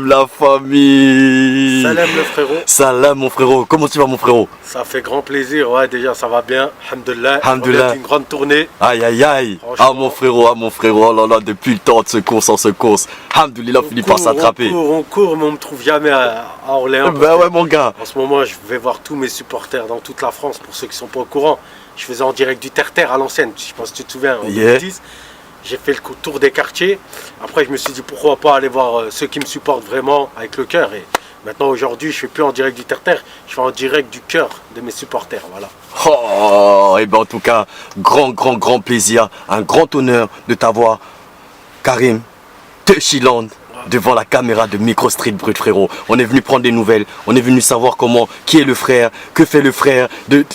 La famille. Salam le frérot. Salam mon frérot. Comment tu vas mon frérot? Ça fait grand plaisir, ouais déjà ça va bien. Alhamdoulilah. Alhamdoulilah. On a une grande tournée. Aïe aïe aïe. Ah mon frérot, oh là là, depuis le temps de ce course en ce course. Alhamdoulilah, on finit par s'attraper. On court, mais on me trouve jamais à Orléans. Ben ouais mon gars. En ce moment je vais voir tous mes supporters dans toute la France, pour ceux qui sont pas au courant. Je faisais en direct du Terre-Terre à l'ancienne, je pense que tu te souviens, en 2010. J'ai fait le tour des quartiers. Après, je me suis dit pourquoi pas aller voir ceux qui me supportent vraiment avec le cœur. Et maintenant, aujourd'hui, je ne fais plus en direct du Terre-Terre, je fais en direct du cœur de mes supporters. Voilà. Oh, et ben en tout cas, grand plaisir, un grand honneur de t'avoir, Karim Touchiland, devant la caméra de Micro Street Brut, frérot. On est venu prendre des nouvelles, on est venu savoir qui est le frère, que fait le frère.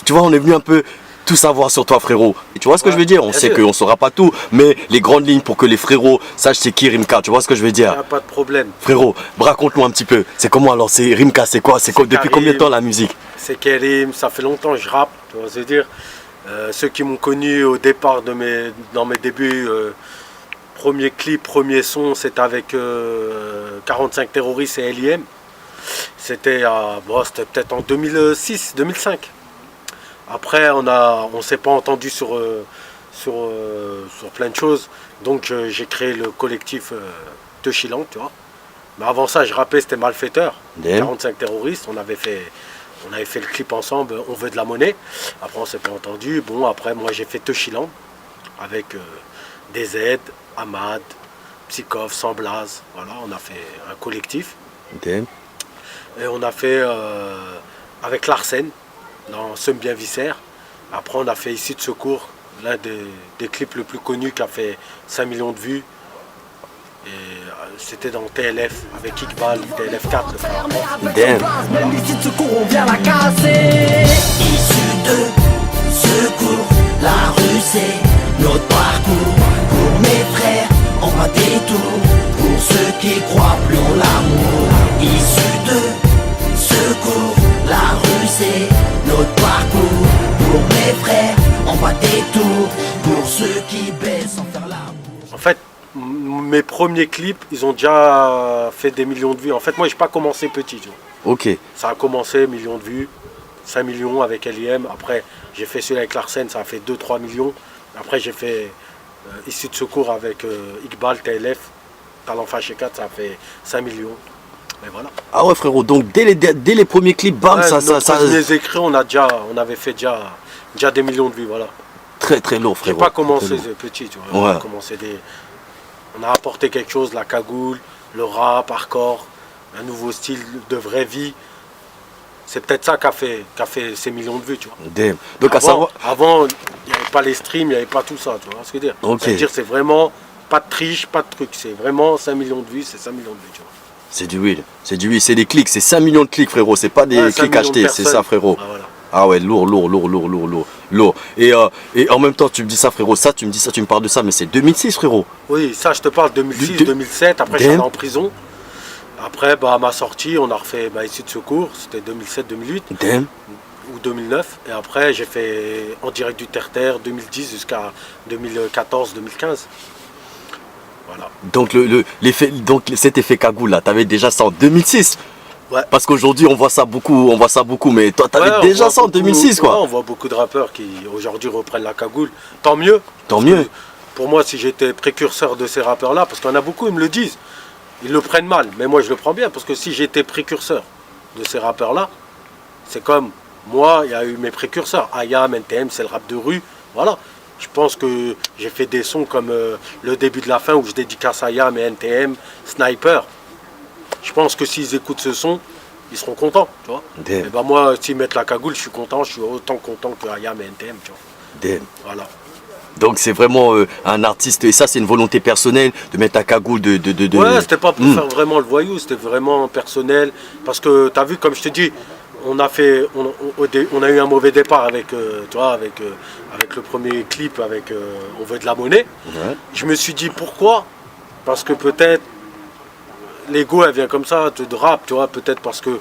Tu vois, on est venu un peu tout savoir sur toi, frérot. Et tu vois ce que je veux dire? On sait qu'on ne saura pas tout, mais les grandes lignes pour que les frérots sachent c'est qui Rimka. Tu vois ce que je veux dire? Il n'y a pas de problème. Frérot, raconte-nous un petit peu. C'est comment alors? C'est Rimka, c'est quoi? Depuis combien de temps la musique? C'est Karim, ça fait longtemps que je rappe. Tu vois ce que je veux dire? Ceux qui m'ont connu au départ dans mes débuts, premier clip, premier son, c'était avec 45 terroristes et LIM. C'était peut-être en 2006, 2005. Après, on s'est pas entendu sur plein de choses. Donc, j'ai créé le collectif Touchiland, tu vois. Mais avant ça, je rappais, c'était Malfaiteur, 45 terroristes. On avait fait le clip ensemble, On veut de la monnaie. Après, on s'est pas entendu. Bon, après, moi, j'ai fait Touchiland avec DZ, Ahmad, Psychov, Samblaz. Voilà, on a fait un collectif. Et on a fait avec Larsen, dans Somme bien Viscère. Après, on a fait Ici de Secours, l'un des clips le plus connus qui a fait 5 millions de vues. Et c'était dans TLF avec Iqbal, TLF 4, le frère. Même Ici de Secours, on vient la casser. Issu de secours, la rue c'est notre parcours. Pour mes frères, on va des tours. Pour ceux qui croient plus en l'amour. Issu de secours, la rue c'est notre parcours. Pour mes frères, on va des tours. Pour ceux qui baissent sans faire l'amour. En fait, mes premiers clips, ils ont déjà fait des millions de vues. En fait, moi, j'ai pas commencé petit. Tu vois. Ok. Ça a commencé, millions de vues, 5 millions avec LIM. Après, j'ai fait celui avec Larsen, ça a fait 2-3 millions. Après, j'ai fait Ici de Secours avec Iqbal, TLF, Talent Fâché 4, ça a fait 5 millions. Mais voilà. Ah ouais frérot, donc dès les premiers clips, bam, ouais, ça... Les écrits, on avait fait déjà des millions de vues, voilà. Très lourd frérot. J'ai pas commencé petit, tu vois. Ouais. On a apporté quelque chose, la cagoule, le rap, hardcore, un nouveau style de vraie vie. C'est peut-être ça qui a fait ces millions de vues, tu vois. Damn. Donc avant, il n'y avait pas les streams, il n'y avait pas tout ça, tu vois ce que je veux dire. Okay. C'est-à-dire c'est vraiment pas de triche, pas de truc. C'est vraiment 5 millions de vues, c'est 5 millions de vues, tu vois. C'est du huile, c'est des clics, c'est 5 millions de clics frérot, c'est pas des clics achetés, c'est ça frérot. Ah, voilà. Ah ouais, lourd. Et en même temps, tu me dis ça frérot, tu me parles de ça, mais c'est 2006 frérot. Oui, ça je te parle 2006, 2007, après je suis allé en prison. Après, à ma sortie, on a refait Ici de Secours, c'était 2007-2008 ou 2009. Et après, j'ai fait en direct du Terre-Terre 2010 jusqu'à 2014-2015. Voilà. Donc, cet effet cagoule là, t'avais déjà ça en 2006. Ouais. Parce qu'aujourd'hui on voit ça beaucoup, mais toi t'avais déjà ça en 2006 quoi. Ouais, on voit beaucoup de rappeurs qui aujourd'hui reprennent la cagoule. Tant mieux. Tant mieux. Pour moi, si j'étais précurseur de ces rappeurs là, parce qu'il y en a beaucoup, ils me le disent. Ils le prennent mal, mais moi je le prends bien, parce que si j'étais précurseur de ces rappeurs-là, c'est comme moi, il y a eu mes précurseurs, IAM, NTM, c'est le rap de rue, voilà. Je pense que j'ai fait des sons comme Le début de la fin, où je dédicace à IAM et NTM, Sniper. Je pense que s'ils écoutent ce son, ils seront contents, tu vois. Et moi, s'ils mettent la cagoule, je suis content, je suis autant content que IAM et NTM, tu vois. Voilà. Donc c'est vraiment un artiste, et ça c'est une volonté personnelle de mettre ta cagoule Ouais, c'était pas pour faire vraiment le voyou, c'était vraiment personnel. Parce que tu as vu, comme je te dis, on a eu un mauvais départ avec, avec le premier clip, avec On veut de la monnaie. Ouais. Je me suis dit pourquoi? Parce que peut-être l'ego elle vient comme ça, de rap, tu vois, peut-être parce que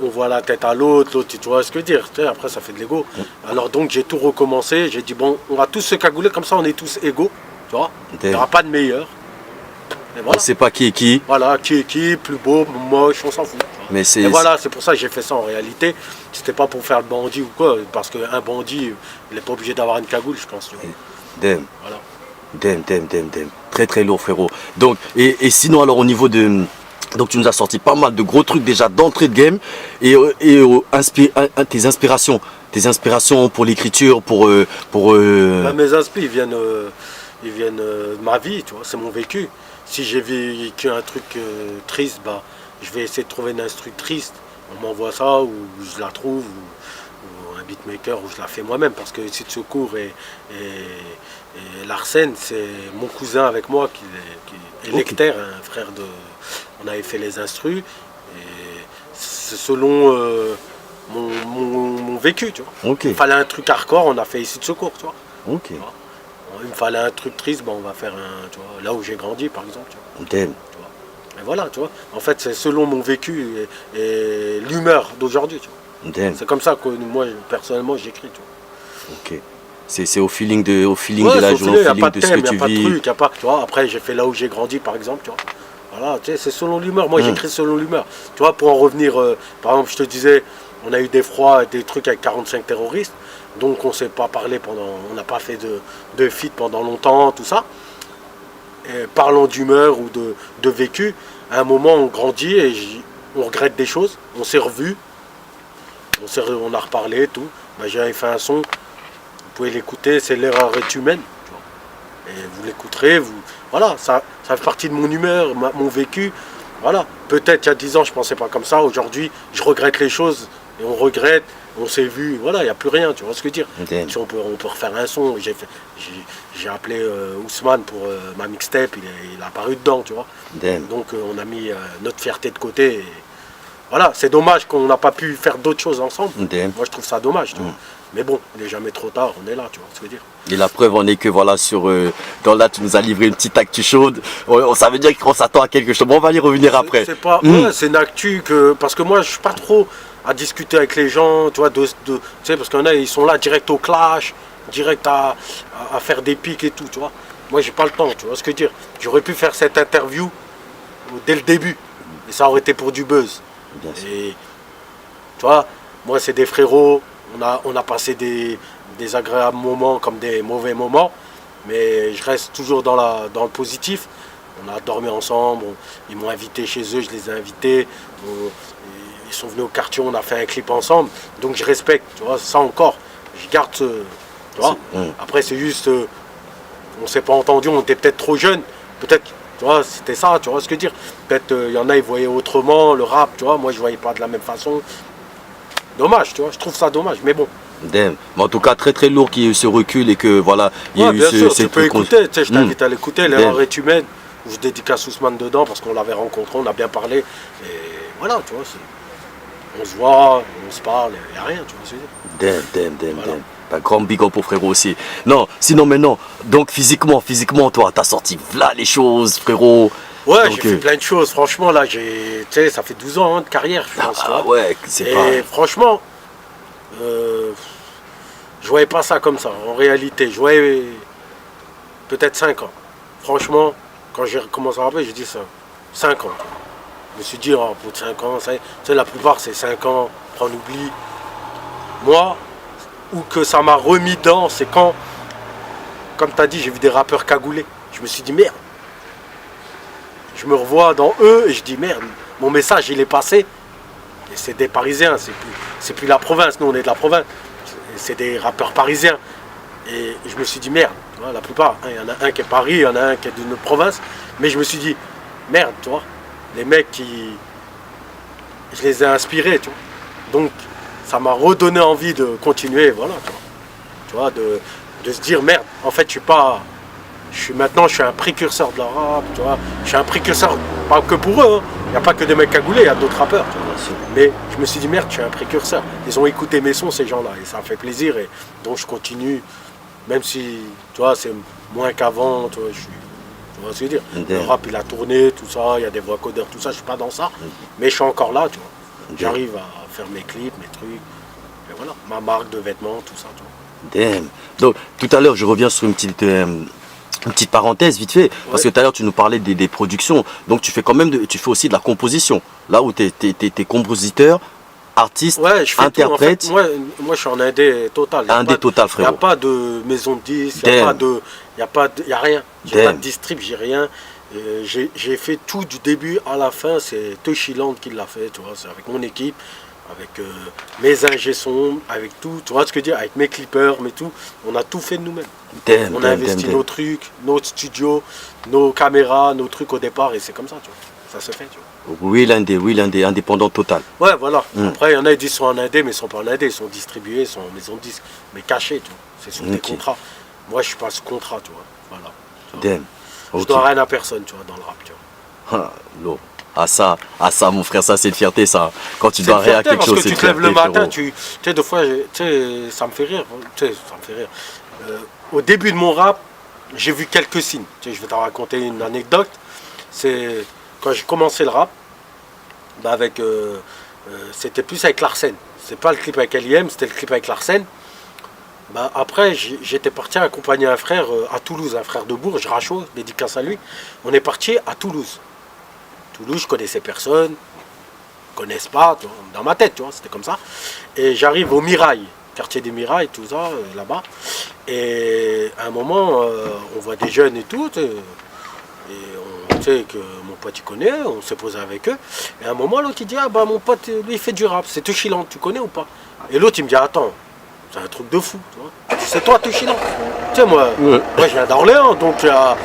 on voit la tête à l'autre, tu vois ce que je veux dire, après ça fait de l'ego. Alors donc j'ai tout recommencé, j'ai dit bon, on va tous se cagouler, comme ça on est tous égaux. tu vois. Il n'y aura pas de meilleur. Et voilà. On sait pas qui est qui. Voilà, qui est qui, plus beau, moche, on s'en fout. Mais et voilà, c'est pour ça que j'ai fait ça en réalité. C'était pas pour faire le bandit ou quoi, parce qu'un bandit, il n'est pas obligé d'avoir une cagoule, je pense. Damn. Voilà. Damn. Très très lourd, frérot. Donc, et sinon, alors au niveau de. Donc tu nous as sorti pas mal de gros trucs déjà d'entrée de game et tes inspirations. Tes inspirations pour l'écriture, pour... Mes inspirations, ils viennent de ma vie, tu vois, c'est mon vécu. Si j'ai vécu un truc triste, bah, je vais essayer de trouver une instru triste. On m'envoie ça ou je la trouve, ou un beatmaker, ou je la fais moi-même. Parce que Ici de Secours et Larsen, c'est mon cousin avec moi qui est lecteur, un frère de... On avait fait les instrus, et c'est selon mon vécu, tu vois. Okay. Il fallait un truc hardcore, on a fait Ici de Secours, tu vois. Ok. Tu vois. Il me fallait un truc triste, bon, on va faire un, tu vois, là où j'ai grandi par exemple. Tu vois. Damn. Tu vois. Et voilà, tu vois. En fait, c'est selon mon vécu et l'humeur d'aujourd'hui. C'est comme ça que moi, personnellement, j'écris. Ok. C'est au feeling de la journée, au feeling de ce que tu vis. Tu vois. Après, j'ai fait là où j'ai grandi par exemple. Tu vois. Voilà, tu sais, c'est selon l'humeur. Moi, j'écris selon l'humeur. Tu vois, pour en revenir, par exemple, je te disais, on a eu des froids, des trucs avec 45 terroristes. Donc on ne s'est pas parlé on n'a pas fait de feat pendant longtemps, tout ça. Et parlons d'humeur ou de vécu, à un moment on grandit et on regrette des choses, on s'est revus, on a reparlé, tout. Ben, j'avais fait un son, vous pouvez l'écouter, c'est L'erreur est humaine. Et vous l'écouterez, voilà, ça fait partie de mon humeur, mon vécu. Voilà, peut-être il y a 10 ans je ne pensais pas comme ça, aujourd'hui je regrette les choses et on regrette. On s'est vu, voilà, il n'y a plus rien, tu vois ce que je veux dire. Si on peut refaire un son, j'ai appelé Ousmane pour ma mixtape, il a apparu dedans, tu vois. Donc on a mis notre fierté de côté. Et, voilà, c'est dommage qu'on n'a pas pu faire d'autres choses ensemble. Moi je trouve ça dommage, tu vois. Mais bon, il n'est jamais trop tard, on est là, tu vois ce que je veux dire. Et la preuve en est que voilà, là tu nous as livré une petite actu chaude. Ça veut dire qu'on s'attend à quelque chose. Bon, on va y revenir après. C'est une actu parce que moi je suis pas trop à discuter avec les gens, tu vois, tu sais, parce qu'il y en a, ils sont là direct au clash, direct à faire des pics et tout, tu vois. Moi, j'ai pas le temps, tu vois ce que je veux dire. J'aurais pu faire cette interview dès le début, et ça aurait été pour du buzz. Et, tu vois, moi, c'est des frérots, on a passé des agréables moments comme des mauvais moments, mais je reste toujours dans le positif. On a dormi ensemble, ils m'ont invité chez eux, je les ai invités. Ils sont venus au quartier, on a fait un clip ensemble, donc je respecte, tu vois, ça encore, je garde tu vois. Après c'est juste, on s'est pas entendu, on était peut-être trop jeunes, peut-être, tu vois, c'était ça, tu vois ce que je veux dire. Peut-être il y en a, ils voyaient autrement le rap, tu vois, moi je voyais pas de la même façon. Dommage, tu vois, je trouve ça dommage, mais bon. Mais en tout cas, très très lourd qu'il y ait eu ce recul et que voilà, il y a eu bien sûr, tu peux écouter, tu sais, je t'invite à l'écouter, L'erreur est humaine, où je dédicace Ousmane dedans parce qu'on l'avait rencontré, on a bien parlé, et voilà, tu vois, on se voit, on se parle, il n'y a rien, tu vois ce que je veux dire. Damn. Un grand big up pour frérot aussi. Non, sinon maintenant, donc physiquement, toi, t'as sorti là les choses, frérot. Ouais, j'ai fait plein de choses, franchement, là, tu sais, ça fait 12 ans de carrière, je pense. Ouais, c'est pas... Et franchement, je voyais pas ça comme ça, en réalité, je voyais peut-être 5 ans. Franchement, quand j'ai commencé à rapper, j'ai dit ça, 5 ans. Je me suis dit, oh, pour 5 ans, tu sais, la plupart c'est 5 ans, après on oublie. Moi, où que ça m'a remis dedans, c'est quand, comme tu as dit, j'ai vu des rappeurs cagoulés. Je me suis dit, merde. Je me revois dans eux et je dis, merde, mon message il est passé. Et c'est des Parisiens, c'est plus la province, nous on est de la province. C'est des rappeurs parisiens. Et je me suis dit, merde, tu vois, la plupart, il y en a un qui est Paris, il y en a un qui est d'une province. Mais je me suis dit, merde, tu vois. Les mecs je les ai inspirés, tu vois. Donc, ça m'a redonné envie de continuer, voilà, tu vois, de se dire, merde, en fait, maintenant, je suis un précurseur de la rap, tu vois. Je suis un précurseur, pas que pour eux, hein. Il n'y a pas que des mecs cagoulés, il y a d'autres rappeurs, tu vois. Mais je me suis dit, merde, je suis un précurseur. Ils ont écouté mes sons, ces gens-là, et ça me fait plaisir, et donc je continue, même si, tu vois, c'est moins qu'avant, tu vois, tu vois ce que je veux dire. Le rap, il a tourné, tout ça, il y a des voix codeurs, tout ça, je suis pas dans ça. Mais je suis encore là, tu vois. J'arrive à faire mes clips, mes trucs. Et voilà, ma marque de vêtements, tout ça, tu vois. Damn. Donc, tout à l'heure, je reviens sur une petite Une petite parenthèse vite fait, parce que tout à l'heure tu nous parlais des productions, donc tu fais quand même, tu fais aussi de la composition, là où tu es compositeur, artiste, Ouais, je fais interprète. tout. En fait, moi, je suis en indé total. Indé total, Il n'y a frérot. pas de maison de disques, il n'y a rien. J'ai pas de distrib, j'ai rien. J'ai fait tout du début à la fin, c'est Toshiland qui l'a fait, tu vois, c'est avec mon équipe, avec mes ingé sons, avec tout, tu vois ce que je veux dire, avec mes clippers, mais tout, on a tout fait de nous-mêmes. On a investi nos trucs, notre studio, nos caméras, nos trucs au départ, et c'est comme ça, tu vois, ça se fait, tu vois. Oui, l'indé, indépendant total. Ouais, voilà. Après, il y en a qui disent sont en indé, mais ils sont pas en indé, ils sont distribués, ils sont en maison de disques, mais cachés, tu vois, c'est sur des contrats. Moi, je suis pas sous contrat, tu vois, voilà. Tu vois. Damn. Je dois rien à personne, tu vois, dans le rap, tu vois. Ah, l'eau. Ah ça, mon frère, ça c'est une fierté ça. Quand tu dois rien à quelque chose, parce que c'est tu te lèves le fierté, matin, frérot. tu sais, deux fois, tu sais, ça me fait rire. Tu sais, ça me fait rire. Au début de mon rap, j'ai vu quelques signes. Tu sais, je vais te raconter une anecdote. C'est quand j'ai commencé le rap, bah avec, c'était plus avec Larsen. C'est pas le clip avec L.I.M, c'était le clip avec Larsen. Bah après, j'étais parti accompagner un frère à Toulouse, un frère de Bourges, Rachaud, dédicace à lui. On est parti à Toulouse. Toulouse, je connaissais personne, ils connaissent pas, tu vois, dans ma tête, tu vois, c'était comme ça. Et j'arrive au Mirail, quartier des Mirailles, tout ça, là-bas. Et à un moment, on voit des jeunes et tout, et on sait que mon pote il connaît, on s'est posé avec eux. Et à un moment, l'autre il dit, ah bah mon pote, lui il fait du rap, c'est Toshiland, tu connais ou pas? Et l'autre il me dit, attends, c'est un truc de fou, tu vois. C'est toi Toshiland. Tu sais, moi, je viens d'Orléans, donc il y a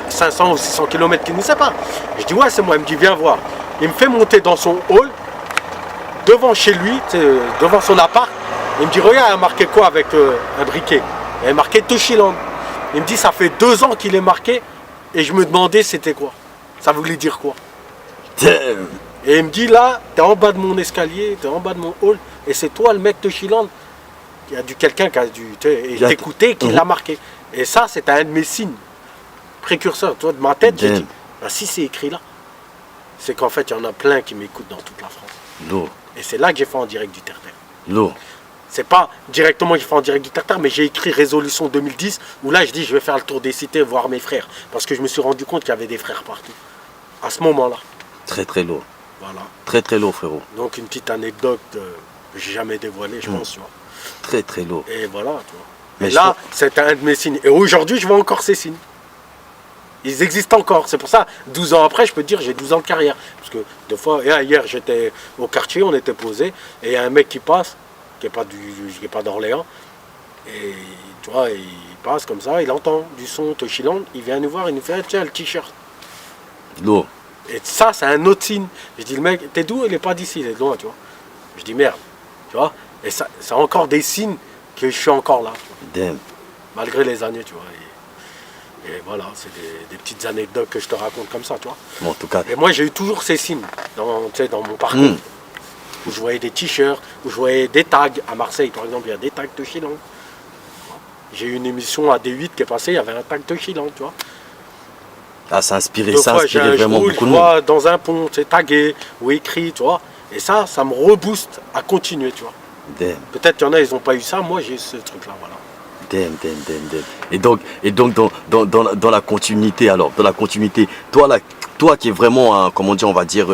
500 ou 600 km qui nous séparent. Je dis, ouais, c'est moi. Il me dit, viens voir. Il me fait monter dans son hall, devant chez lui, devant son appart. Il me dit, regarde, il a marqué quoi avec un briquet? Il a marqué Toshiland. Il me dit, ça fait 2 ans qu'il est marqué, et je me demandais c'était quoi. Ça voulait dire quoi? Damn. Et il me dit, là, t'es en bas de mon escalier, t'es en bas de mon hall, et c'est toi le mec Toshiland. Il y a quelqu'un qui a dû t'écouter, qui l'a marqué. Et ça, c'était un de mes signes précurseurs. Toi, de ma tête, j'ai dit, bah, si c'est écrit là, c'est qu'en fait, il y en a plein qui m'écoutent dans toute la France. L'eau. Et c'est là que j'ai fait en direct du terre-terre. L'eau. C'est pas directement que j'ai fait en direct du terre-terre, mais j'ai écrit Résolution 2010, où là, je dis, je vais faire le tour des cités, voir mes frères. Parce que je me suis rendu compte qu'il y avait des frères partout. À ce moment-là. Très très lourd. Voilà. Très très lourd, frérot. Donc, une petite anecdote que j'ai jamais dévoilée, je pense, tu vois. Très très lourd. Et voilà, tu vois. Mais et là, c'était un de mes signes. Et aujourd'hui, je vois encore ces signes. Ils existent encore. C'est pour ça, 12 ans après, je peux te dire, j'ai 12 ans de carrière. Parce que des fois, hier, j'étais au quartier, on était posé, et il y a un mec qui passe, qui n'est pas d'Orléans, et tu vois, il passe comme ça, il entend du son Toshiland, il vient nous voir, il nous fait, tiens, le t-shirt. L'eau. Et ça, c'est un autre signe. Je dis, le mec, t'es d'où? Il n'est pas d'ici, il est de loin, tu vois. Je dis, merde, tu vois. Et ça, c'est encore des signes que je suis encore là. Damn. Malgré les années, tu vois. Et voilà, c'est des petites anecdotes que je te raconte comme ça, tu vois. Bon, en tout cas. Et moi, j'ai eu toujours ces signes dans mon parcours. Où je voyais des t-shirts, où je voyais des tags. À Marseille, par exemple, il y a des tags Toshiland. J'ai eu une émission à D8 qui est passée, il y avait un tag Toshiland, tu vois. Ah, ça a inspiré, Deux fois, vraiment beaucoup de monde. vois dans un pont, c'est tagué ou écrit, tu vois. Et ça me rebooste à continuer, tu vois. Damn. Peut-être qu'il y en a, ils n'ont pas eu ça. Moi, j'ai eu ce truc-là, voilà. Damn. Et donc dans la continuité, alors, dans la continuité, toi qui es vraiment, comment dire, on va dire,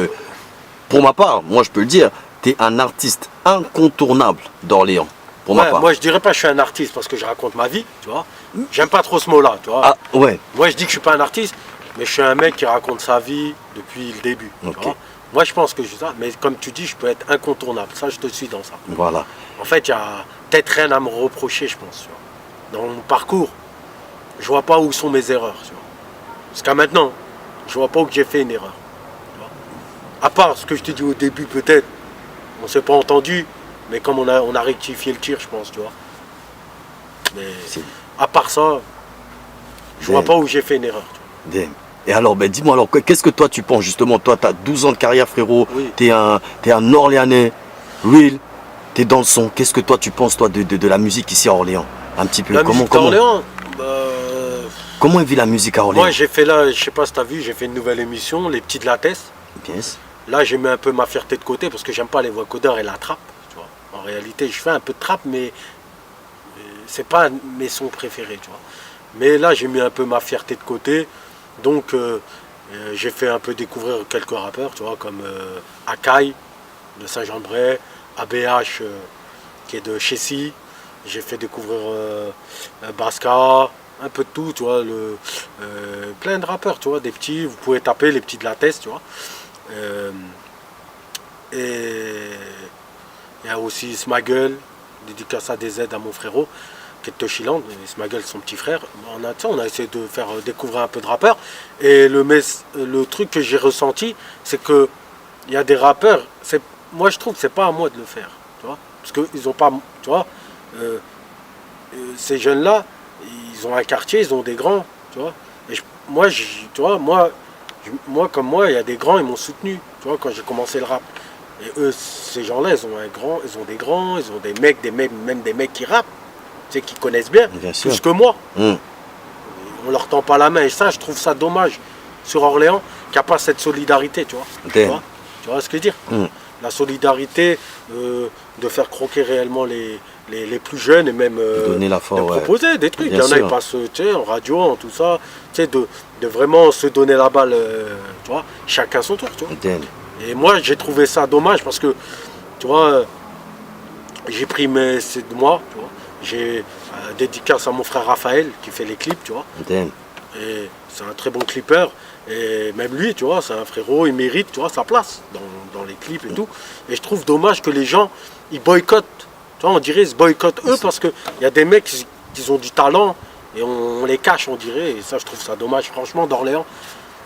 pour ma part, moi je peux le dire, tu es un artiste incontournable d'Orléans. Pour ma part. Moi, je dirais pas que je suis un artiste parce que je raconte ma vie, tu vois. J'aime pas trop ce mot-là, tu vois. Ah, ouais. Moi, je dis que je suis pas un artiste, mais je suis un mec qui raconte sa vie depuis le début. Ok. Tu vois. Moi, je pense que je suis ça, mais comme tu dis, je peux être incontournable. Ça, je te suis dans ça. Voilà. En fait, il y a peut-être rien à me reprocher, je pense. Tu vois. Dans mon parcours, je vois pas où sont mes erreurs. Tu vois. Jusqu'à maintenant, je vois pas où j'ai fait une erreur. Tu vois. À part ce que je t'ai dit au début, peut-être, on s'est pas entendu, mais comme on a rectifié le tir, je pense, tu vois. Mais à part ça, je vois pas où j'ai fait une erreur. Tu vois. Damn. Et alors, dis-moi, alors, qu'est-ce que toi tu penses justement? Toi, tu as 12 ans de carrière, frérot. Oui. T'es un Orléanais, real. T'es dans le son. Qu'est-ce que toi tu penses, toi, de la musique ici à Orléans? Un petit peu. La musique d'Orléans, comment est vit la musique à Orléans? moi, j'ai fait là, je sais pas si tu as vu, j'ai fait une nouvelle émission, Les Petits de la Teste. Yes. Là, j'ai mis un peu ma fierté de côté parce que j'aime pas les voix codeurs et la trappe. Tu vois. En réalité, je fais un peu de trappe, mais c'est pas mes sons préférés. Tu vois. Mais là, j'ai mis un peu ma fierté de côté. Donc, j'ai fait un peu découvrir quelques rappeurs, tu vois, comme Akai de Saint-Jean-de-Bray, ABH qui est de Chessy. J'ai fait découvrir Baska, un peu de tout, tu vois, plein de rappeurs, tu vois, des petits. Vous pouvez taper les petits de la test, tu vois. Et il y a aussi Smaggle, dédicace à des aides à mon frérot, qui est de Toshiland, et Smaggle, son petit frère. On a essayé de faire découvrir un peu de rappeurs. Et le truc que j'ai ressenti, c'est que il y a des rappeurs, moi je trouve que c'est pas à moi de le faire, tu vois, parce qu'ils ont pas, tu vois, ces jeunes-là, ils ont un quartier, ils ont des grands, tu vois. Et tu vois, moi comme moi, il y a des grands, ils m'ont soutenu, tu vois, quand j'ai commencé le rap. Et eux, ces gens-là, ils ont des grands, ils ont des mecs, même des mecs qui rappent, tu sais, qui connaissent bien plus que moi. On leur tend pas la main. Et ça, je trouve ça dommage sur Orléans, qu'il n'y a pas cette solidarité, tu vois. Tu vois ce que je veux dire? La solidarité, de faire croquer réellement les plus jeunes et même donner la force, proposer des trucs. Bien Il y en a, sûr. ils passent, tu sais, en radio, en tout ça, tu sais, de vraiment se donner la balle, tu vois, chacun son tour, tu vois. Et moi, j'ai trouvé ça dommage parce que, tu vois, j'ai pris c'est de moi, tu vois. J'ai dédicace à mon frère Raphaël qui fait les clips, tu vois. Et c'est un très bon clipper. Et même lui, tu vois, c'est un frérot, il mérite, tu vois, sa place dans les clips et tout. Et je trouve dommage que les gens, ils boycottent. Tu vois, on dirait ils se boycottent eux parce qu'il y a des mecs qui ont du talent et on les cache, on dirait. Et ça, je trouve ça dommage. Franchement, d'Orléans,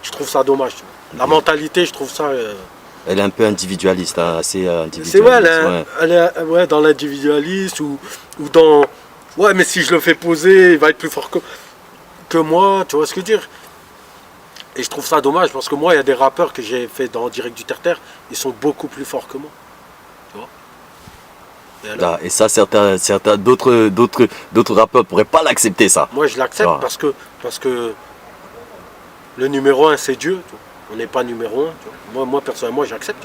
je trouve ça dommage. Tu vois. La mentalité, je trouve ça... Elle est un peu individualiste, hein, assez individualiste. C'est vrai, elle est dans l'individualisme ou dans... Ouais, mais si je le fais poser, il va être plus fort que moi, tu vois ce que je veux dire? Et je trouve ça dommage parce que moi, il y a des rappeurs que j'ai fait dans Direct du Terre-Terre, ils sont beaucoup plus forts que moi. Tu vois? Et ça, certains d'autres rappeurs pourraient pas l'accepter, ça. Moi, je l'accepte parce que le numéro 1, c'est Dieu. Tu vois. On n'est pas numéro 1. Tu vois. Moi, personnellement, j'accepte.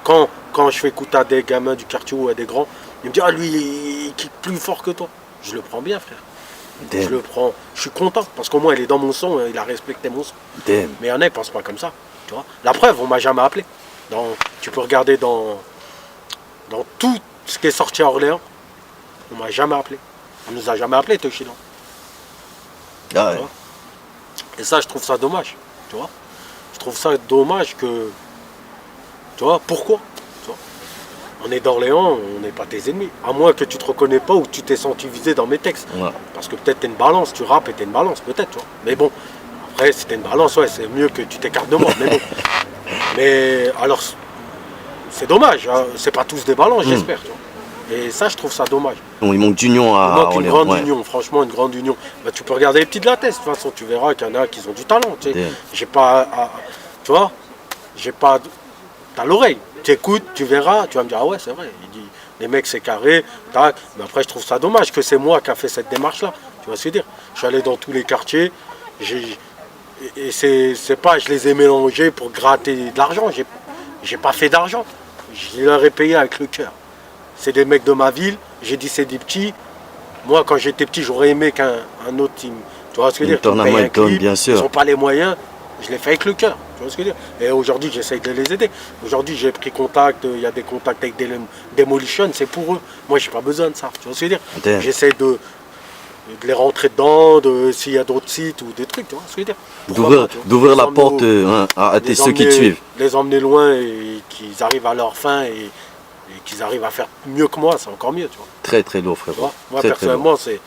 Quand je fais écouter à des gamins du quartier ou à des grands, ils me disent « Ah, lui, il kick plus fort que toi ». Je le prends bien, frère. Je le prends. Je suis content parce qu'au moins, il est dans mon son, il a respecté mon son. Mais il y en a, ils ne pensent pas comme ça. Tu vois. La preuve, on ne m'a jamais appelé. Tu peux regarder dans tout ce qui est sorti à Orléans, on ne m'a jamais appelé. On ne nous a jamais appelé, Toshiland. Ah ouais. Et ça, je trouve ça dommage. Tu vois. Je trouve ça dommage que... Tu vois, pourquoi? Tu vois, on est d'Orléans, on n'est pas tes ennemis. À moins que tu te reconnais pas ou que tu t'es senti visé dans mes textes. Ouais. Parce que peut-être t'es une balance, tu rappes et t'es une balance, peut-être. Tu vois. Mais bon, après, si t'es une balance, ouais, c'est mieux que tu t'écartes de moi. Mais bon. Mais alors, c'est dommage. Hein. C'est pas tous des balances, j'espère. Tu vois. Et ça, je trouve ça dommage. Donc, il manque d'union à Il manque une Orléans. grande union, franchement, une grande union. Bah, tu peux regarder les petits de la test, de toute façon, tu verras qu'il y en a qui ont du talent. Tu sais. J'ai pas, tu vois, j'ai pas, t'as l'oreille. Tu écoutes, tu verras, tu vas me dire, ah ouais, c'est vrai. Il dit, les mecs, c'est carré, tac. Mais après, je trouve ça dommage que c'est moi qui a fait cette démarche-là. Tu vois ce que je veux dire? Je suis allé dans tous les quartiers, et c'est pas, je les ai mélangés pour gratter de l'argent. J'ai pas fait d'argent. Je leur ai payé avec le cœur. C'est des mecs de ma ville, j'ai dit c'est des petits. Moi, quand j'étais petit, j'aurais aimé qu'un autre team. Tu vois ce que je veux dire? Bien sûr. Ils n'ont pas les moyens, je l'ai fait avec le cœur. Tu vois ce que je veux dire? Et aujourd'hui, j'essaye de les aider. Aujourd'hui, j'ai pris contact, il y a des contacts avec des Demolition, c'est pour eux. Moi, j'ai pas besoin de ça. Tu vois ce que je veux dire? J'essaie de les rentrer dedans, s'il y a d'autres sites ou des trucs, tu vois ce que je veux dire? D'ouvrir la porte à ceux qui te suivent. Les emmener loin et qu'ils arrivent à leur fin et qu'ils arrivent à faire mieux que moi, c'est encore mieux, tu vois. Très très lourd, frérot. Moi, personnellement, c'est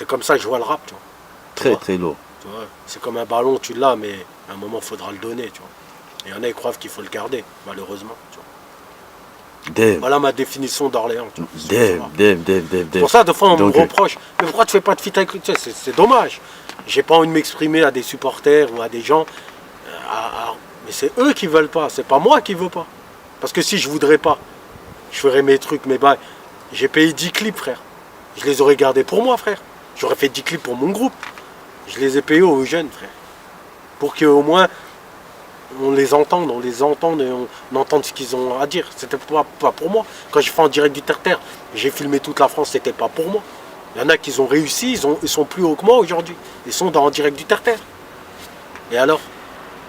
comme ça que je vois le rap, tu vois. Très très lourd. Tu vois, c'est comme un ballon, tu l'as, mais à un moment, il faudra le donner, tu vois. Et il y en a qui croient qu'il faut le garder, malheureusement, tu vois. Voilà ma définition d'Orléans. C'est pour ça, de fois, on me reproche, mais pourquoi tu fais pas de feat avec lui? Tu sais, c'est dommage. J'ai pas envie de m'exprimer à des supporters ou à des gens, mais c'est eux qui veulent pas, c'est pas moi qui veux pas. Parce que si je voudrais pas, je ferais mes trucs, mes bails. J'ai payé 10 clips, frère. Je les aurais gardés pour moi, frère. J'aurais fait 10 clips pour mon groupe. Je les ai payés aux jeunes, frère. Pour qu'au moins, on les entende et on entende ce qu'ils ont à dire. C'était pas pour moi. Quand j'ai fait en direct du Terre-Terre, j'ai filmé toute la France, c'était pas pour moi. Il y en a qui ont réussi, ils sont plus hauts que moi aujourd'hui. Ils sont en direct du terre-terre. Et alors?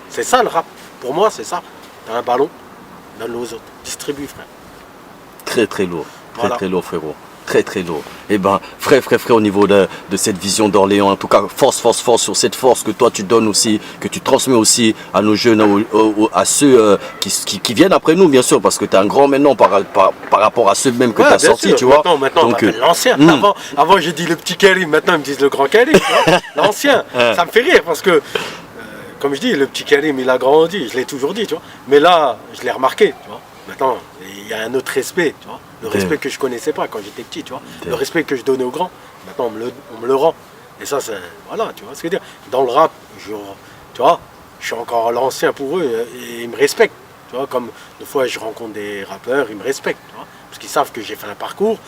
C'est ça le rap. Pour moi, c'est ça. T'as un ballon, donne-le aux autres. Distribue, frère. Très très lourd. Très Voilà. très lourd, frérot. Très très lourd. Eh ben, frère, au niveau de cette vision d'Orléans, en tout cas, force sur cette force que toi tu donnes aussi, que tu transmets aussi à nos jeunes, à ceux qui viennent après nous, bien sûr, parce que tu es un grand maintenant par rapport à ceux même que tu as bien sortis, sûr. tu vois. Maintenant, on m'appelle l'ancien. Avant j'ai dit le petit Karim, maintenant ils me disent le grand Karim. Tu vois. L'ancien. Ça me fait rire parce que, comme je dis, le petit Karim, il a grandi, je l'ai toujours dit, tu vois. Mais là, je l'ai remarqué, tu vois. Maintenant, il y a un autre respect, tu vois. Le respect que je connaissais pas quand j'étais petit, tu vois. Le respect que je donnais aux grands, maintenant on me le rend. Et ça, c'est. Voilà, tu vois ce que je veux dire. Dans le rap, tu vois, je suis encore l'ancien pour eux et ils me respectent. Tu vois, comme des fois je rencontre des rappeurs, ils me respectent, tu vois. Parce qu'ils savent que j'ai fait un parcours,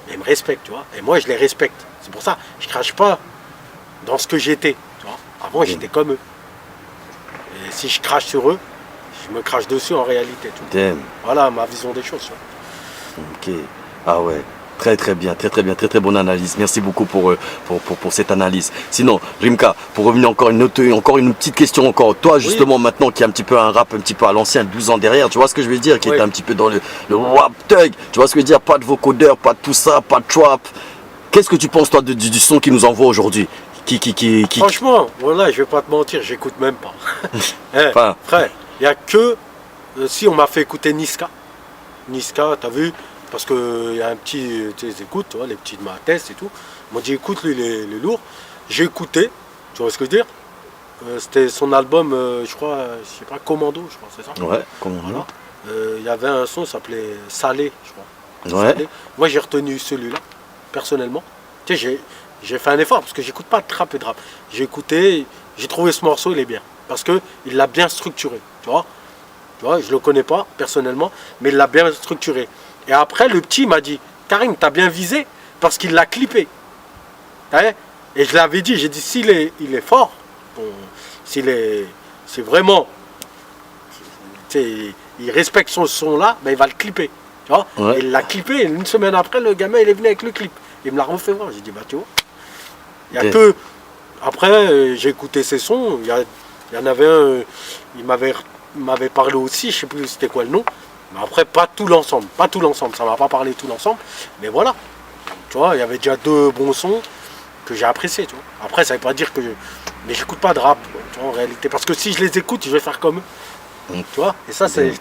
mais ils me respectent, tu vois. Et moi, je les respecte. C'est pour ça, je crache pas dans ce que j'étais, tu vois. Avant, j'étais comme eux. Et si je crache sur eux, je me crache dessus en réalité, tu vois. Voilà ma vision des choses, tu vois. Ok. Ah ouais. Très très bien, très bonne analyse. Merci beaucoup pour cette analyse. Sinon, Rimka, pour revenir encore une petite question encore. Toi justement maintenant qui est un petit peu un rap un petit peu à l'ancien, 12 ans derrière, tu vois ce que je veux dire, qui est un petit peu dans le rap thug, tu vois ce que je veux dire, pas de vocodeur, pas de tout ça, pas de trap. Qu'est-ce que tu penses toi du son qui nous envoie aujourd'hui? Franchement, voilà, je vais pas te mentir, j'écoute même pas. Enfin, frère, il y a que si on m'a fait écouter Niska. Niska, t'as vu? Parce qu'il y a un petit, tu sais, ils écoutent, tu vois, les petits de ma thèse et tout. Ils m'ont dit, écoute, lui, il est lourd. J'ai écouté, tu vois ce que je veux dire? C'était son album, je crois, je sais pas, Commando, je crois, c'est ça? Ouais, Commando. Voilà. Il y avait un son qui s'appelait Salé, je crois. Ouais. Salé. Moi, j'ai retenu celui-là, personnellement. Tu sais, j'ai fait un effort, parce que j'écoute pas de trap et de rap. J'ai écouté, j'ai trouvé ce morceau, il est bien. Parce qu'il l'a bien structuré, tu vois? Tu vois, je le connais pas, personnellement, mais il l'a bien structuré. Et après, le petit m'a dit, Karim, t'as bien visé parce qu'il l'a clippé. Et je l'avais dit, j'ai dit, s'il est fort, bon, c'est vraiment, il respecte son son là, ben il va le clipper. Tu vois. Ouais. Et il l'a clippé, et une semaine après, le gamin, il est venu avec le clip. Il me l'a refait voir. J'ai dit, bah tu vois, il n'y a que. Après, j'ai écouté ses sons, il y en avait un, il m'avait parlé aussi, je sais plus c'était quoi le nom. Mais après, pas tout l'ensemble, ça m'a pas parlé tout l'ensemble, mais voilà, tu vois, il y avait déjà 2 bons sons que j'ai appréciés, tu vois. Après, ça veut pas dire que mais j'écoute pas de rap, tu vois, en réalité, parce que si je les écoute, je vais faire comme eux, tu vois, et ça, je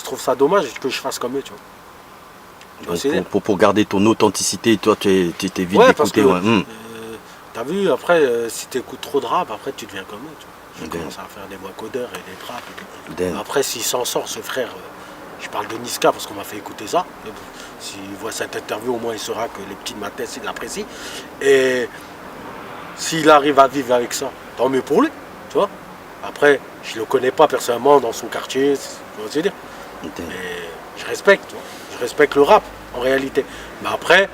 trouve ça dommage que je fasse comme eux, tu vois. Pour garder ton authenticité, toi, tu es vite d'écouter. T'as vu, après, si tu écoutes trop de rap, après, tu deviens comme eux, tu vois. Je commence à faire des voix codeurs et des traps et tout. Après, s'il s'en sort, ce frère... Je parle de Niska parce qu'on m'a fait écouter ça. S'il voit cette interview, au moins il saura que les petits de ma thèse, il l'apprécie. Et s'il arrive à vivre avec ça, tant mieux pour lui, tu vois. Après, je ne le connais pas personnellement dans son quartier, tu vois ce que je veux dire. Mais je respecte, tu vois. Je respecte le rap, en réalité. Mais après,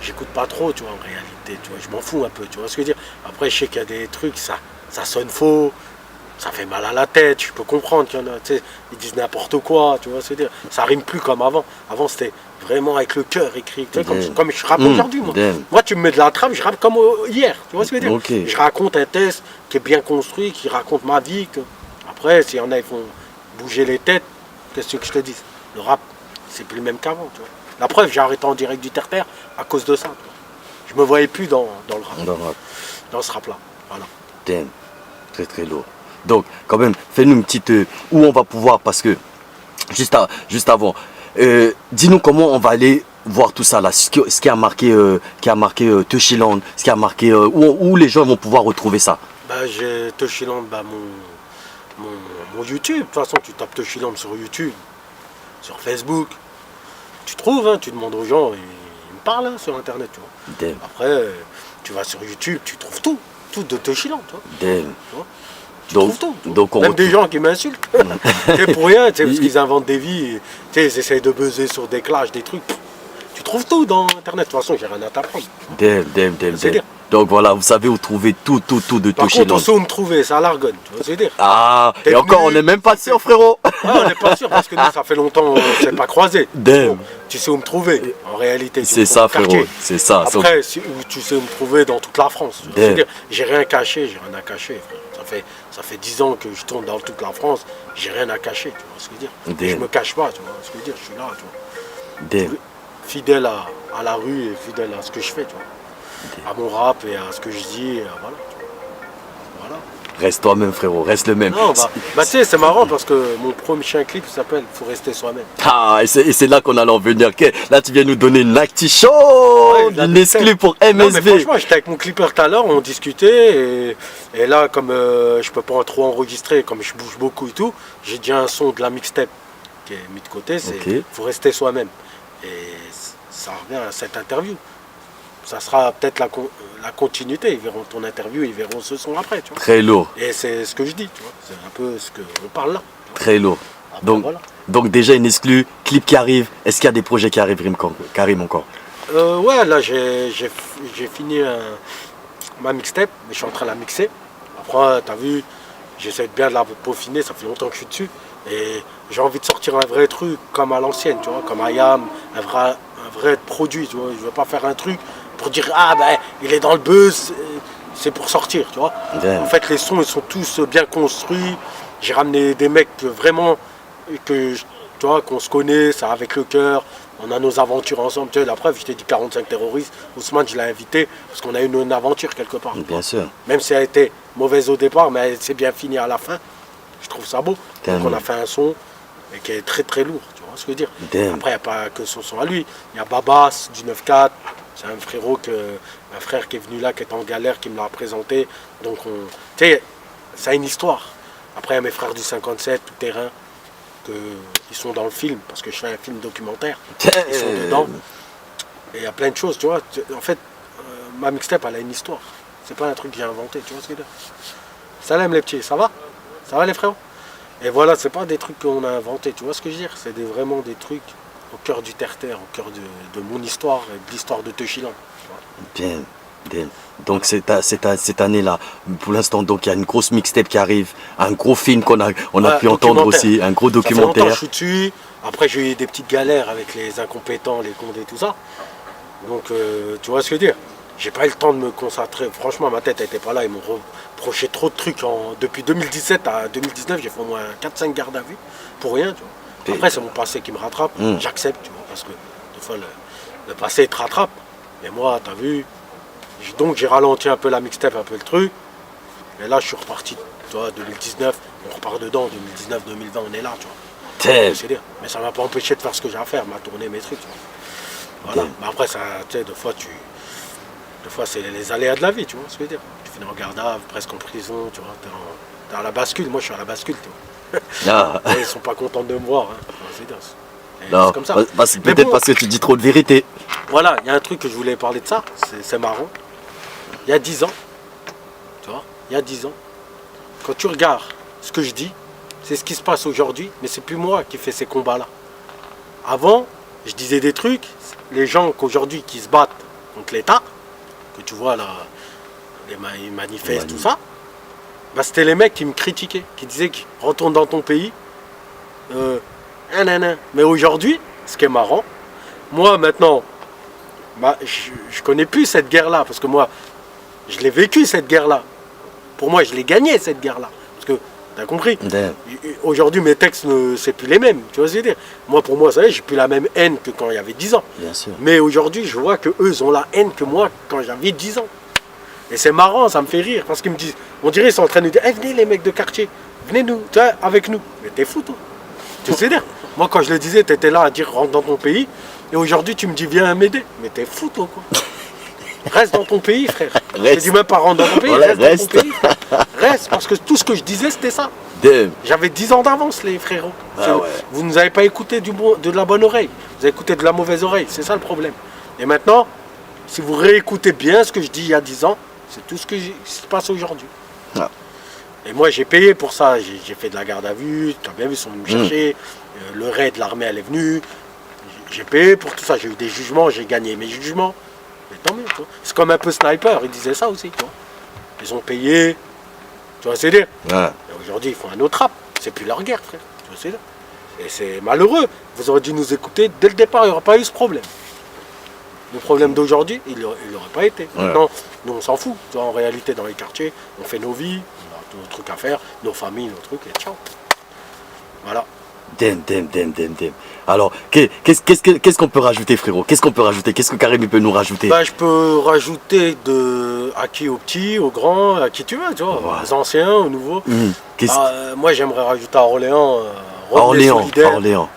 j'écoute pas trop, tu vois, en réalité. Tu vois, je m'en fous un peu, tu vois ce que je veux dire. Après, je sais qu'il y a des trucs, ça sonne faux. Ça fait mal à la tête, je peux comprendre qu'il y en a, tu sais, ils disent n'importe quoi, tu vois, c'est-à-dire, ça rime plus comme avant. Avant, c'était vraiment avec le cœur écrit, tu sais, comme je rappe aujourd'hui, moi. Moi, tu me mets de la trappe, je rappe comme hier, tu vois ce que je veux dire. Okay. Je raconte un test qui est bien construit, qui raconte ma vie. Après, s'il y en a, ils font bouger les têtes, qu'est-ce que je te dis? Le rap, c'est plus le même qu'avant, tu vois. La preuve, j'ai arrêté en direct du terre-terre à cause de ça, tu vois. Je me voyais plus dans le rap, dans ce rap-là, voilà. Très très lourd. Donc, quand même, fais-nous une petite... où on va pouvoir, parce que, juste avant, dis-nous comment on va aller voir tout ça là, ce qui a marqué Touchiland, ce qui a marqué... où les gens vont pouvoir retrouver ça. Bah, j'ai Touchiland, mon YouTube. De toute façon, tu tapes Touchiland sur YouTube, sur Facebook. Tu trouves, hein, tu demandes aux gens, ils me parlent hein, sur Internet, tu vois. Après, tu vas sur YouTube, tu trouves tout de Touchiland, tu vois. Donc même des gens qui m'insultent, c'est pour rien, parce qu'ils inventent des vies, ils essayent de buzzer sur des clashs, des trucs. Tu trouves tout dans Internet, de toute façon, j'ai rien à t'apprendre. Donc voilà, vous savez où trouver tout de Par Toshi contre, on Land. sait où me trouver, c'est à l'Argonne, tu vois ce que je veux dire. Ah, T'es et encore, venu- on n'est même pas sûr, frérot. Ah, on n'est pas sûr parce que nous, ça fait longtemps qu'on ne s'est pas croisés. Damn. Bon, tu sais où me trouver, en réalité. tu C'est me ça, trouves au frérot. quartier. C'est ça. Après, où tu sais où me trouver dans toute la France. Tu vois ce que je veux Damn. dire. J'ai rien caché, j'ai rien à cacher, frère. Ça fait 10 ans que je tourne dans toute la France, j'ai rien à cacher, tu vois ce que je veux dire. Damn. Et je me cache pas, tu vois ce que je veux dire. Je suis là, tu vois. Damn. Fidèle à la rue et fidèle à ce que je fais, tu vois. À mon rap et à ce que je dis, et voilà. Tu vois. Voilà. Reste toi-même, frérot. Reste le même. Non, bah tu sais, c'est marrant parce que mon prochain clip s'appelle Faut rester soi-même. Ah, et c'est là qu'on allait en venir. Ok, là, tu viens nous donner une acti show, Ouais, une exclue pour Non, mais MSV. franchement, j'étais avec mon clipper tout à l'heure, on discutait et là, comme je peux pas trop enregistrer, comme je bouge beaucoup et tout, j'ai déjà un son de la mixtape qui est mis de côté, c'est Ok. Faut rester soi-même. Et ça revient à cette interview. Ça sera peut-être la continuité. Ils verront ton interview, ils verront ce son après, tu vois. Très lourd, Et c'est ce que je dis, tu vois. C'est un peu ce qu'on parle là. tu vois. très lourd. Après, Donc, voilà. donc déjà une exclue, clip qui arrive. Est-ce qu'il y a des projets qui arrivent, Karim, encore? Ouais, là j'ai fini ma mixtape, mais je suis en train de la mixer. Après, t'as vu, j'essaie de bien de la peaufiner, ça fait longtemps que je suis dessus. Et j'ai envie de sortir un vrai truc comme à l'ancienne, tu vois, comme IAM, un vrai produit, tu vois. Je veux pas faire un truc pour dire, ah ben, il est dans le buzz, c'est pour sortir, tu vois. Damn. En fait, les sons, ils sont tous bien construits. J'ai ramené des mecs vraiment, tu vois, qu'on se connaît, ça avec le cœur. On a nos aventures ensemble. Tu sais, la preuve, je t'ai dit 45 terroristes. Ousmane, je l'ai invité parce qu'on a eu une aventure quelque part. Bien sûr. Même si elle a été mauvaise au départ, mais elle s'est bien finie à la fin. Je trouve ça beau. Damn. Donc on a fait un son mais qui est très très lourd, tu vois ce que je veux dire. Damn. Après, il n'y a pas que son son à lui. Il y a Babas du 9-4. C'est un un frère qui est venu là, qui est en galère, qui me l'a présenté. Donc, tu sais, ça a une histoire. Après, il y a mes frères du 57, tout terrain, ils sont dans le film, parce que je fais un film documentaire. Ils sont dedans. Et il y a plein de choses, tu vois. En fait, ma mixtape, elle a une histoire. C'est pas un truc que j'ai inventé, tu vois ce que je veux dire. Salam les petits, ça va? Ça va les frérots? Et voilà, c'est pas des trucs qu'on a inventés, tu vois ce que je veux dire. C'est vraiment des trucs au cœur du terre-terre, au cœur de mon histoire et de l'histoire de Teuchiland. Bien, bien. Donc cette année-là, pour l'instant, donc il y a une grosse mixtape qui arrive, un gros film qu'on a pu entendre aussi, un gros Ça fait longtemps que documentaire. je suis dessus. Après, j'ai eu des petites galères avec les incompétents, les condés, tout ça. Donc, tu vois ce que je veux dire. J'ai pas eu le temps de me concentrer. Franchement, ma tête n'était pas là. Ils m'ont reproché trop de trucs. Depuis 2017 à 2019, j'ai fait au moins 4-5 gardes à vue. Pour rien, tu vois. Après, c'est mon passé qui me rattrape. J'accepte, tu vois. Parce que des fois, le passé te rattrape. Mais moi, t'as vu. Donc, j'ai ralenti un peu la mixtape, un peu le truc. Et là, je suis reparti. Tu vois, 2019, on repart dedans. 2019, 2020, on est là, tu vois. Damn. C'est dire. Mais ça m'a pas empêché de faire ce que j'ai à faire, m'a tourné mes trucs, tu vois. Voilà. Damn. Mais après, ça, tu sais, des fois, c'est les aléas de la vie, tu vois ce que je veux dire. Tu finis en garde à vue, presque en prison, tu vois. T'es à la bascule. Moi, je suis à la bascule, tu vois. Ah. Et ils sont pas contents de me voir. Hein. C'est dingue. Et Non, c'est comme ça. Mais peut-être bon, parce que tu dis trop de vérité. voilà, il y a un truc que je voulais parler de ça. C'est marrant. Il y a 10 ans, tu vois, il y a 10 ans, quand tu regardes ce que je dis, c'est ce qui se passe aujourd'hui, mais c'est plus moi qui fais ces combats-là. Avant, je disais des trucs, les gens qu'aujourd'hui qui se battent contre l'État, que tu vois là, ils manifestent, tout ça, bah, c'était les mecs qui me critiquaient, qui disaient retourne dans ton pays. Mais aujourd'hui, ce qui est marrant, moi maintenant, bah, je connais plus cette guerre-là, parce que moi, je l'ai vécu cette guerre-là. Pour moi, je l'ai gagnée cette guerre-là. Parce que, t'as compris? Damn. Aujourd'hui, mes textes, c'est plus les mêmes. Tu vois ce que je veux dire? Moi, pour moi, ça y est, j'ai plus la même haine que quand il y avait 10 ans. Bien sûr. Mais aujourd'hui, je vois que eux ont la haine que moi quand j'avais 10 ans. Et c'est marrant, ça me fait rire. Parce qu'ils me disent, on dirait qu'ils sont en train de nous dire, venez les mecs de quartier, venez nous, tu vois, avec nous. Mais t'es fou, toi. Tu sais dire? Moi, quand je le disais, t'étais là à dire, rentre dans ton pays. Et aujourd'hui, tu me dis, viens m'aider. Mais t'es fou, toi, quoi. Reste dans ton pays, frère. Je te dis même pas rentre dans ton pays, Voilà, reste dans ton pays, frère. Reste, parce que tout ce que je disais, c'était ça. Damn. J'avais 10 ans d'avance, les frérots. Ah ouais. Vous ne nous avez pas écouté de la bonne oreille. Vous avez écouté de la mauvaise oreille. C'est ça le problème. Et maintenant, si vous réécoutez bien ce que je dis il y a 10 ans, c'est tout ce qui se passe aujourd'hui. Ah. Et moi, j'ai payé pour ça. J'ai fait de la garde à vue. Tu as bien vu, ils sont venus me chercher. Le raid, l'armée, elle est venue. J'ai payé pour tout ça. J'ai eu des jugements. J'ai gagné mes jugements. Et tant mieux, tu vois. C'est comme un peu Sniper, il disait ça aussi, tu vois. Ils ont payé, tu vois, c'est dire. Ouais. Et aujourd'hui, ils font un autre rap. C'est plus leur guerre, frère. Tu vois, c'est dire. Et c'est malheureux. Vous aurez dû nous écouter dès le départ, il n'y aurait pas eu ce problème. Le problème d'aujourd'hui, il n'aurait pas été. Ouais. Maintenant, nous, on s'en fout. Tu vois, en réalité, dans les quartiers, on fait nos vies, on a nos trucs à faire, nos familles, nos trucs, et ciao. Voilà. Damn. Alors, qu'est-ce qu'on peut rajouter, frérot? Qu'est-ce qu'on peut rajouter? Qu'est-ce que Karim il peut nous rajouter? Bah, je peux rajouter à qui, aux petits, aux grands, à qui tu veux, tu vois, Ouais. aux anciens, aux nouveaux. Qu'est-ce- Moi, j'aimerais rajouter à Orléans, solidaire, Orléans.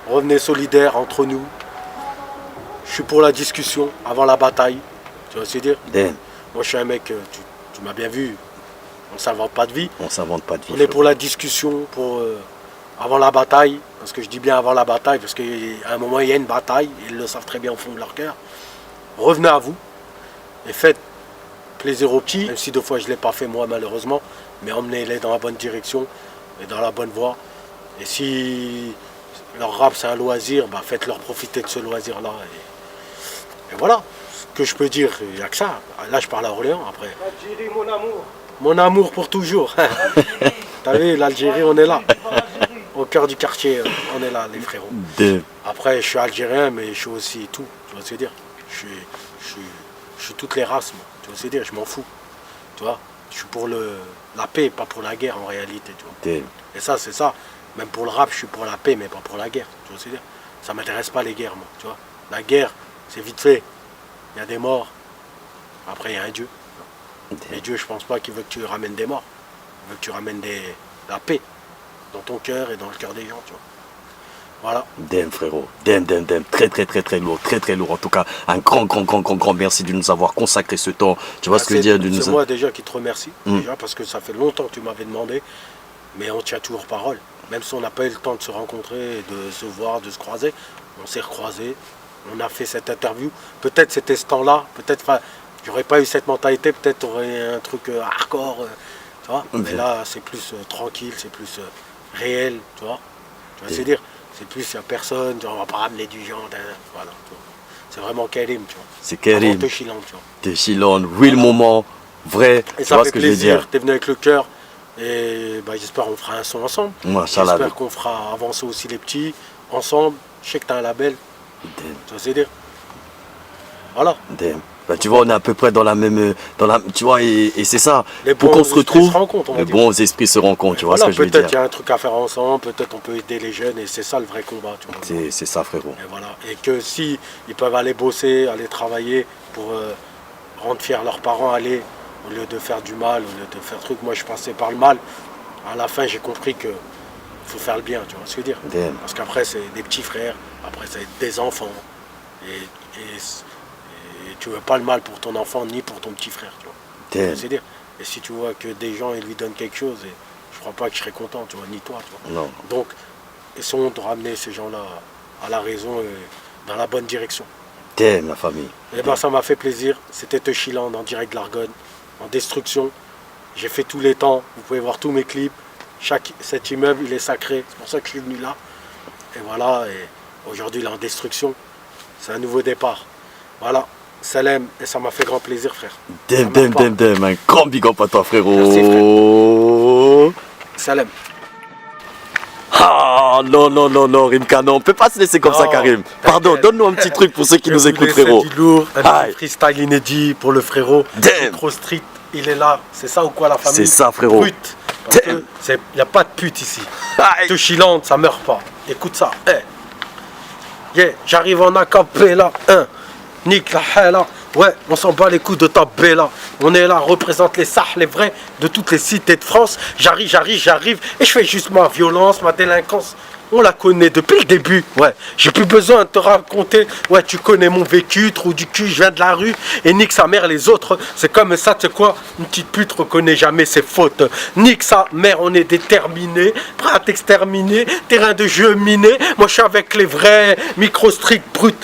revenez solidaires entre nous. Je suis pour la discussion avant la bataille, tu vois ce que je veux dire. Damn. Moi, je suis un mec, tu m'as bien vu, on ne s'invente pas de vie. On s'invente pas de vie. On est pour la discussion, avant la bataille, parce que je dis bien avant la bataille, parce qu'à un moment il y a une bataille, ils le savent très bien au fond de leur cœur. Revenez à vous et faites plaisir aux petits, même si deux fois je ne l'ai pas fait moi malheureusement, mais emmenez-les dans la bonne direction et dans la bonne voie. Et si leur rap c'est un loisir, bah faites-leur profiter de ce loisir-là. Et voilà, ce que je peux dire, il n'y a que ça. Là je parle à Orléans après. Algérie, mon amour. Mon amour pour toujours. T'as vu, l'Algérie, on est là. Au cœur du quartier, on est là, les frérots. Damn. Après, je suis algérien, mais je suis aussi tout. Tu vois ce que je veux dire? Je suis toutes les races, moi. Tu vois ce que je veux dire? Je m'en fous. Tu vois? Je suis pour la paix, pas pour la guerre, en réalité. Tu vois? Damn. Et ça, c'est ça. Même pour le rap, je suis pour la paix, mais pas pour la guerre. Tu vois ce que je veux dire? Ça m'intéresse pas, les guerres, moi. Tu vois? La guerre, c'est vite fait. Il y a des morts. Après, il y a un Dieu. Et Dieu, je pense pas qu'il veut que tu ramènes des morts. Il veut que tu ramènes la paix dans ton cœur et dans le cœur des gens, tu vois. Voilà. Damn, frérot. Damn. Très lourd. Très lourd. En tout cas, un grand merci de nous avoir consacré ce temps. Tu vois ce que je veux dire? C'est moi déjà qui te remercie, déjà, parce que ça fait longtemps que tu m'avais demandé, mais on tient toujours parole. Même si on n'a pas eu le temps de se rencontrer, de se voir, de se croiser, on s'est recroisés, on a fait cette interview. Peut-être c'était ce temps-là, peut-être, j'aurais pas eu cette mentalité, peut-être aurait un truc hardcore, tu vois. Mais là, c'est plus tranquille, c'est plus réel, tu vois. Tu vois, c'est dire, c'est plus, il n'y a personne, tu vois, on va pas ramener du genre, voilà. Tu vois. C'est vraiment Karim, tu vois. C'est Karim. Te Chilan, tu vois. Te Chilan, real moment, vrai. Et tu ça vois fait ce que je veux plaisir, dire? t'es venu avec le cœur. Et bah, j'espère qu'on fera un son ensemble. Machallah. J'espère qu'on fera avancer aussi les petits ensemble. Je sais que tu as un label. Damn. Tu vois ce que je veux dire? Voilà. Damn. Bah, tu vois, on est à peu près dans la même. Tu vois, et c'est ça. Les Pour bons qu'on se esprits retrouve, se rencontrent, on va les dire. bons esprits se rencontrent. Tu vois Voilà, ce que je veux peut-être il y dire? a un truc à faire ensemble, peut-être on peut aider les jeunes et c'est ça le vrai combat. Tu vois. C'est ça, frérot. Et voilà. Et que si ils peuvent aller bosser, aller travailler pour rendre fiers leurs parents, aller au lieu de faire du mal, au lieu de faire truc. Moi je passais par le mal. À la fin j'ai compris que faut faire le bien, tu vois ce que je veux dire? Damn. Parce qu'après c'est des petits frères, après c'est des enfants. Et tu veux pas le mal pour ton enfant ni pour ton petit frère, tu vois. Damn. C'est dire. Et si tu vois que des gens ils lui donnent quelque chose, et je crois pas que je serais content, tu vois, ni toi, tu vois. Non. Donc essayons de ramener ces gens-là à la raison et dans la bonne direction. Damn, la famille. Et ben ça m'a fait plaisir. C'était Te Chilan en direct de l'Argonne, en destruction. J'ai fait tous les temps, vous pouvez voir tous mes clips. Cet immeuble il est sacré, c'est pour ça que je suis venu là. Et voilà, et aujourd'hui il est en destruction. C'est un nouveau départ. Voilà, Salem, et ça m'a fait grand plaisir, frère. Damn. Un grand big up à toi, frérot. Merci, Salem. Ah non, Rimka, non, on peut pas se laisser comme ça, Non, Karim. Pardon, t'inquiète. donne-nous un petit truc pour ceux qui Je nous vous écoutent, laisse frérot. du lourd, un Aïe. petit freestyle inédit pour le frérot. Damn. Trop street, il est là. C'est ça ou quoi la famille? C'est ça, frérot. Brut. Parce Damn. que il n'y a pas de pute ici. Aïe. Te Chilan, ça meurt pas. Écoute ça. Yeah, j'arrive en acapella. Nique la hella. Ouais, on s'en bat les coups de ta bella. On est là, représente les sahs, les vrais, de toutes les cités de France. J'arrive, et je fais juste ma violence, ma délinquance. On la connaît depuis le début, ouais. J'ai plus besoin de te raconter, ouais, tu connais mon vécu, trou du cul, je viens de la rue, et nique sa mère les autres. C'est comme ça, tu sais quoi, une petite pute reconnaît jamais ses fautes. Nique sa mère, on est déterminé, prêt à t'exterminer, terrain de jeu miné. Moi je suis avec les vrais, micro strict brut.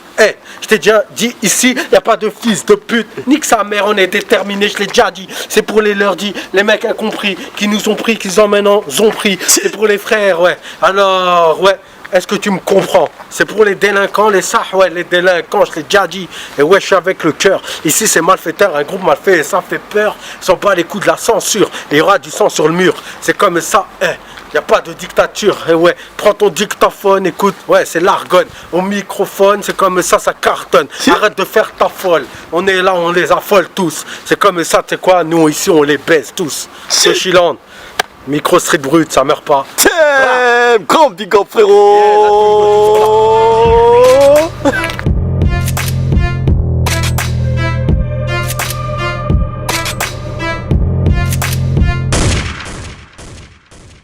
Je t'ai déjà dit ici, y a pas de fils de pute. Nique sa mère, on est déterminé, je l'ai déjà dit. C'est pour les leurs-dits, les mecs incompris, qui nous ont pris, qu'ils ont maintenant ont pris. C'est pour les frères, ouais. Alors, ouais, Est-ce que tu me comprends? C'est pour les délinquants, les ouais, les délinquants, je l'ai déjà dit. Et ouais, je suis avec le cœur. Ici, c'est malfaiteur, un groupe mal fait, et ça fait peur. Ils sont pas les coups de la censure. Et il y aura du sang sur le mur. C'est comme ça, il n'y a pas de dictature. Et ouais, prends ton dictaphone, écoute. Ouais, c'est l'argonne. Au microphone, c'est comme ça cartonne. Arrête de faire ta folle. On est là, on les affole tous. C'est comme ça, tu sais quoi, nous ici, on les baise tous. C'est Chiland. Micro Street Brut, ça meurt pas. Grand big up frérot.